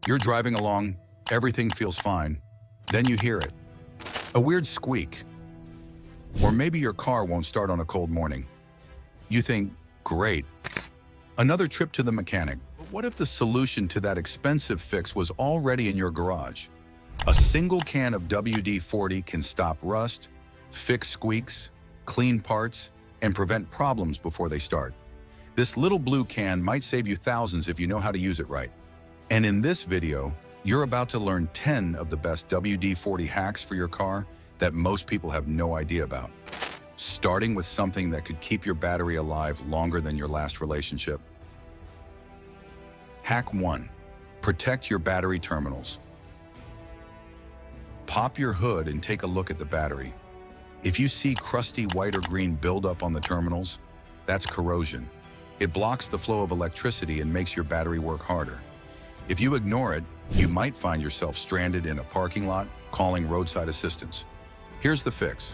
You're driving along, everything feels fine. Then you hear it. A weird squeak. Or maybe your car won't start on a cold morning. You think, great. Another trip to the mechanic. But what if the solution to that expensive fix was already in your garage? A single can of WD-40 can stop rust, fix squeaks, clean parts, and prevent problems before they start. This little blue can might save you thousands if you know how to use it right. And in this video, you're about to learn 10 of the best WD-40 hacks for your car that most people have no idea about. Starting with something that could keep your battery alive longer than your last relationship. Hack 1. Protect your battery terminals. Pop your hood and take a look at the battery. If you see crusty white or green buildup on the terminals, that's corrosion. It blocks the flow of electricity and makes your battery work harder. If you ignore it, you might find yourself stranded in a parking lot calling roadside assistance. Here's the fix.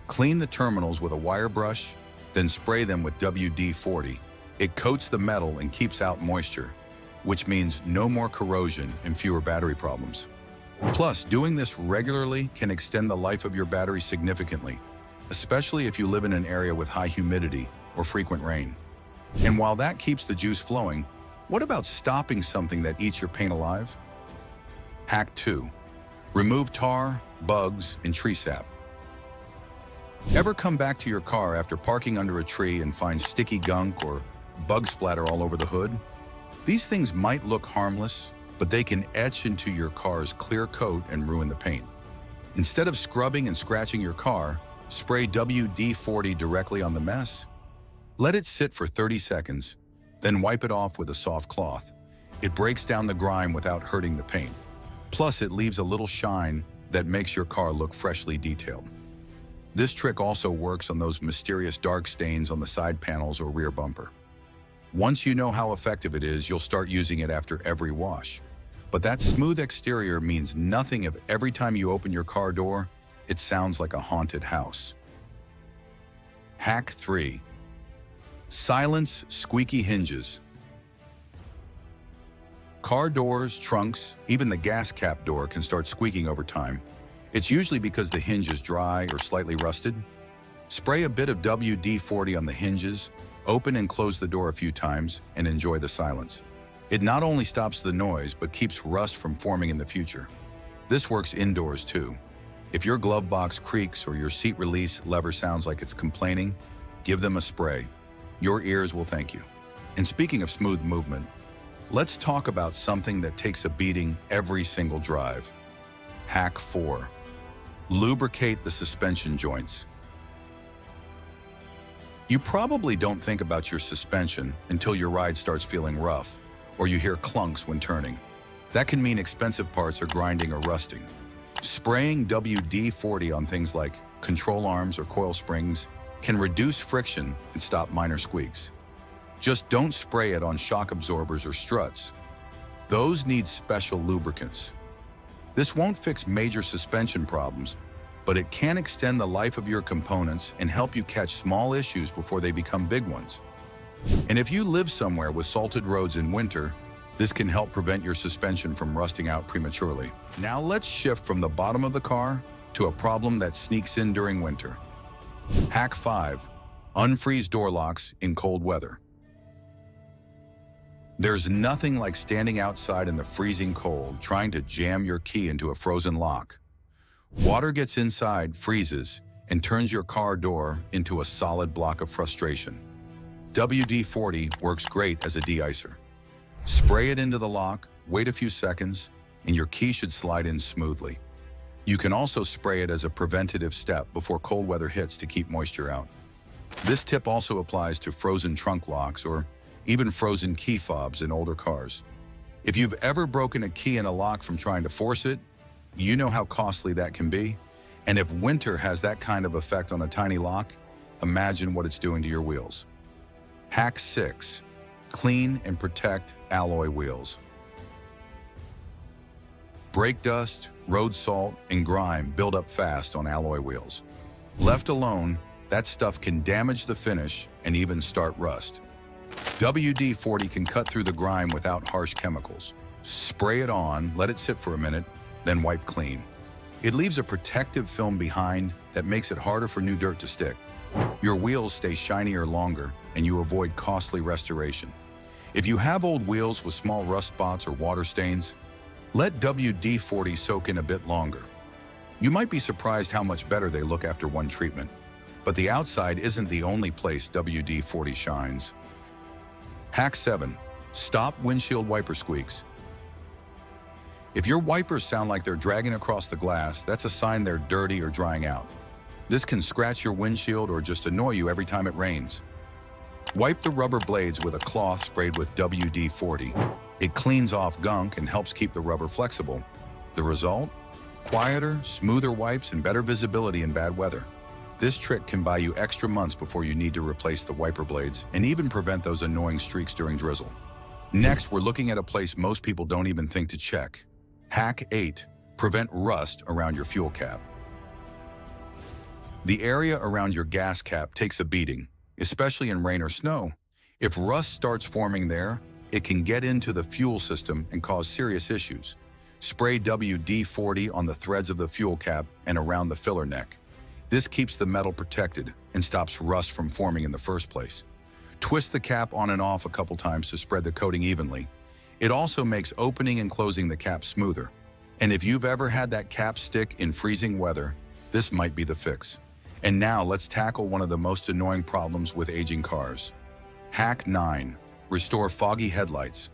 Clean the terminals with a wire brush, then spray them with WD-40. It coats the metal and keeps out moisture, which means no more corrosion and fewer battery problems. Plus, doing this regularly can extend the life of your battery significantly, especially if you live in an area with high humidity or frequent rain. And while that keeps the juice flowing, what about stopping something that eats your paint alive? Hack 2. Remove tar, bugs, and tree sap. Ever come back to your car after parking under a tree and find sticky gunk or bug splatter all over the hood? These things might look harmless, but they can etch into your car's clear coat and ruin the paint. Instead of scrubbing and scratching your car, spray WD-40 directly on the mess. Let it sit for 30 seconds, then wipe it off with a soft cloth. It breaks down the grime without hurting the paint. Plus, it leaves a little shine that makes your car look freshly detailed. This trick also works on those mysterious dark stains on the side panels or rear bumper. Once you know how effective it is, you'll start using it after every wash. But that smooth exterior means nothing if every time you open your car door, it sounds like a haunted house. Hack 3. Silence squeaky hinges. Car doors, trunks, even the gas cap door can start squeaking over time. It's usually because the hinge is dry or slightly rusted. Spray a bit of WD-40 on the hinges, open and close the door a few times, and enjoy the silence. It not only stops the noise, but keeps rust from forming in the future. This works indoors too. If your glove box creaks or your seat release lever sounds like it's complaining, give them a spray. Your ears will thank you. And speaking of smooth movement, let's talk about something that takes a beating every single drive. Hack 4. Lubricate the suspension joints. You probably don't think about your suspension until your ride starts feeling rough, or you hear clunks when turning. That can mean expensive parts are grinding or rusting. Spraying WD-40 on things like control arms or coil springs can reduce friction and stop minor squeaks. Just don't spray it on shock absorbers or struts. Those need special lubricants. This won't fix major suspension problems, but it can extend the life of your components and help you catch small issues before they become big ones. And if you live somewhere with salted roads in winter, this can help prevent your suspension from rusting out prematurely. Now let's shift from the bottom of the car to a problem that sneaks in during winter. Hack 5. Unfreeze door locks in cold weather. There's nothing like standing outside in the freezing cold trying to jam your key into a frozen lock. Water gets inside, freezes, and turns your car door into a solid block of frustration. WD-40 works great as a de-icer. Spray it into the lock, wait a few seconds, and your key should slide in smoothly. You can also spray it as a preventative step before cold weather hits to keep moisture out. This tip also applies to frozen trunk locks or even frozen key fobs in older cars. If you've ever broken a key in a lock from trying to force it, you know how costly that can be. And if winter has that kind of effect on a tiny lock, imagine what it's doing to your wheels. Hack 6. Clean and protect alloy wheels. Brake dust, road salt, and grime build up fast on alloy wheels. Left alone, that stuff can damage the finish and even start rust. WD-40 can cut through the grime without harsh chemicals. Spray it on, let it sit for a minute, then wipe clean. It leaves a protective film behind that makes it harder for new dirt to stick. Your wheels stay shinier longer, and you avoid costly restoration. If you have old wheels with small rust spots or water stains, let WD-40 soak in a bit longer. You might be surprised how much better they look after one treatment, but the outside isn't the only place WD-40 shines. Hack 7. Stop windshield wiper squeaks. If your wipers sound like they're dragging across the glass, that's a sign they're dirty or drying out. This can scratch your windshield or just annoy you every time it rains. Wipe the rubber blades with a cloth sprayed with WD-40. It cleans off gunk and helps keep the rubber flexible. The result? Quieter, smoother wipes and better visibility in bad weather. This trick can buy you extra months before you need to replace the wiper blades and even prevent those annoying streaks during drizzle. Next, we're looking at a place most people don't even think to check. Hack 8. Prevent rust around your fuel cap. The area around your gas cap takes a beating, especially in rain or snow. If rust starts forming there, it can get into the fuel system and cause serious issues. Spray WD-40 on the threads of the fuel cap and around the filler neck. This keeps the metal protected and stops rust from forming in the first place. Twist the cap on and off a couple times to spread the coating evenly. It also makes opening and closing the cap smoother. And if you've ever had that cap stick in freezing weather, this might be the fix. And now let's tackle one of the most annoying problems with aging cars. Hack 9. Restore foggy headlights.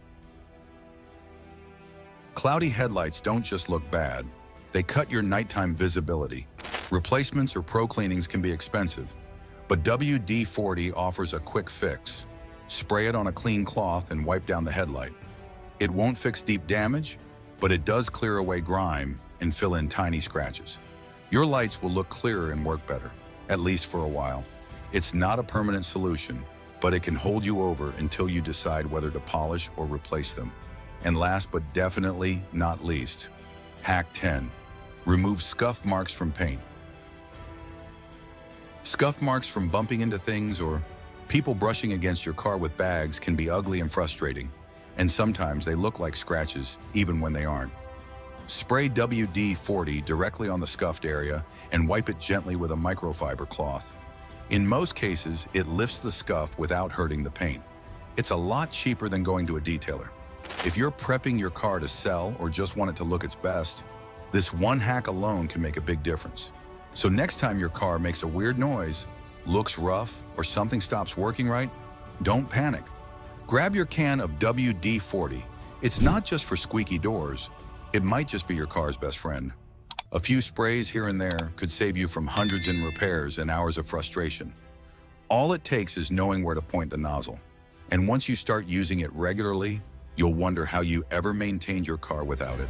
Cloudy headlights don't just look bad, they cut your nighttime visibility. Replacements or pro cleanings can be expensive, but WD-40 offers a quick fix. Spray it on a clean cloth and wipe down the headlight. It won't fix deep damage, but it does clear away grime and fill in tiny scratches. Your lights will look clearer and work better, at least for a while. It's not a permanent solution, but it can hold you over until you decide whether to polish or replace them. And last but definitely not least, Hack 10. Remove scuff marks from paint. Scuff marks from bumping into things or people brushing against your car with bags can be ugly and frustrating, and sometimes they look like scratches even when they aren't. Spray WD-40 directly on the scuffed area and wipe it gently with a microfiber cloth. In most cases, it lifts the scuff without hurting the paint. It's a lot cheaper than going to a detailer. If you're prepping your car to sell or just want it to look its best, this one hack alone can make a big difference. So next time your car makes a weird noise, looks rough, or something stops working right, don't panic. Grab your can of WD-40. It's not just for squeaky doors. It might just be your car's best friend. A few sprays here and there could save you from hundreds in repairs and hours of frustration. All it takes is knowing where to point the nozzle. And once you start using it regularly, you'll wonder how you ever maintained your car without it.